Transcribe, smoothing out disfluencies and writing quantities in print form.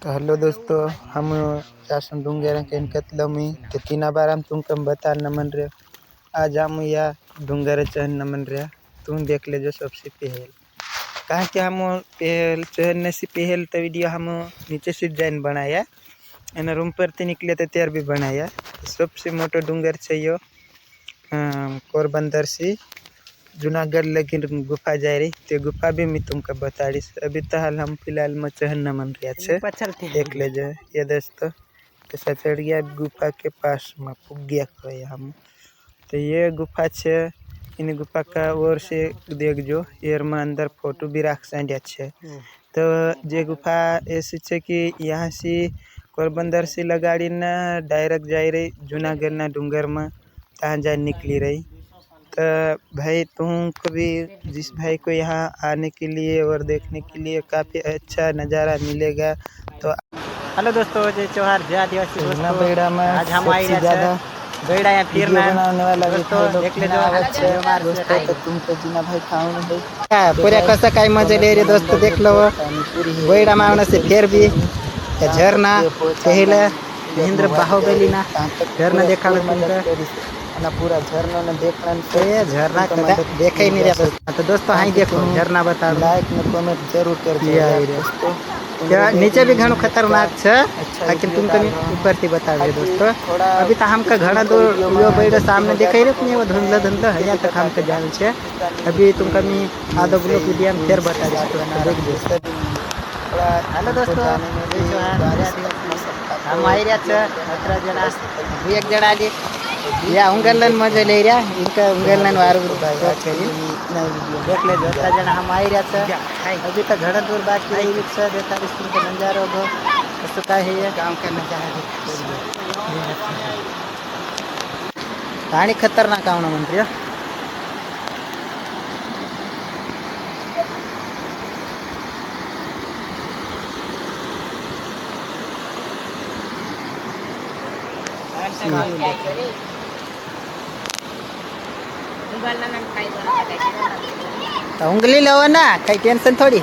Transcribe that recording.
तो हेलो दोस्तों, हम जासन डूंगेर के कतलमी तो तीना बार हम तुमको बता न मन रहे। आज हम या डूंगर चहन न मन रहा, तुम देख ले जो सबसे पहल कहाँ के हम पहल चहनने से पहल तो वीडियो हम नीचे से जाइन बनाया एना रूम पर ते निकले तो त्यार भी बनाया। सबसे मोटो डूंगर चाहिए पोरबंदर से जूनागढ़ लगी गुफा जा रही, तो गुफा भी मैं तुमको बता रही। अभी तो हाल हम फिलहाल में चहन मन रहा देख ले जो ये दोस्तों सचड़िया गुफा के पास में पुग गया हम। तो ये गुफा छे, इन गुफा का ओर से देख जो एर में अंदर फोटो भी रख संडिया छे। तो जे गुफा ऐसी छे कि यहाँ से पोरबंदर से लगाड़ी ना डायरेक्ट जा रही जूनागढ़ ना डूंगर में तहाँ जा निकली रही। तो भाई तुम कभी जिस भाई को यहाँ आने के लिए और देखने के लिए काफ़ी अच्छा नज़ारा मिलेगा। तो हेलो दोस्तों, जय चौहार, जय आदिवासी दोस्तों। बेड़ा में आज हम आई ज़्यादा बेड़ा यहाँ फिर बनाने वाला दोस्तों देख ले जो दोस्तों तो तुम तो जीना भाई खाऊं पूरा कसं काय मजा ले रही दोस्तों देख लो। बेड़ा में आने से फिर भी झरना पहले महेंद्र बाहुबली ना झरना देखा ना पूरा झरना ने देखना तो ये झरना देखा ही नहीं रहा। तो दोस्तों हाँ देखो झरना बता लाइक में कमेंट जरूर कर दिया दोस्तों। नीचे भी घणो खतरनाक है, लेकिन तुम कभी ऊपर से बता रहे दोस्तों। अभी तो हमका घना दूर यो बेड़ा सामने देखा ही नहीं, वो धुंधला धुंधला है यहाँ तक हमका जान छे। अभी तुम कभी आधो ब्लॉक वीडियो में फिर बता रहे। हेलो दोस्तों, हम आई रहा छे 18 जना, एक जड़ा जी या उंगलन मजा ले रहा इनका उंगलन वारू देख ले 18 जना हम आई रहा छे। अभी तो घड़ा दूर बाकी रही रिक्शा देखा स्कूल का नजारा हो तो का है ये गांव का नजारा पानी खतरनाक आवना मंत्री उंगली लो ना, कई टेंशन थोड़ी।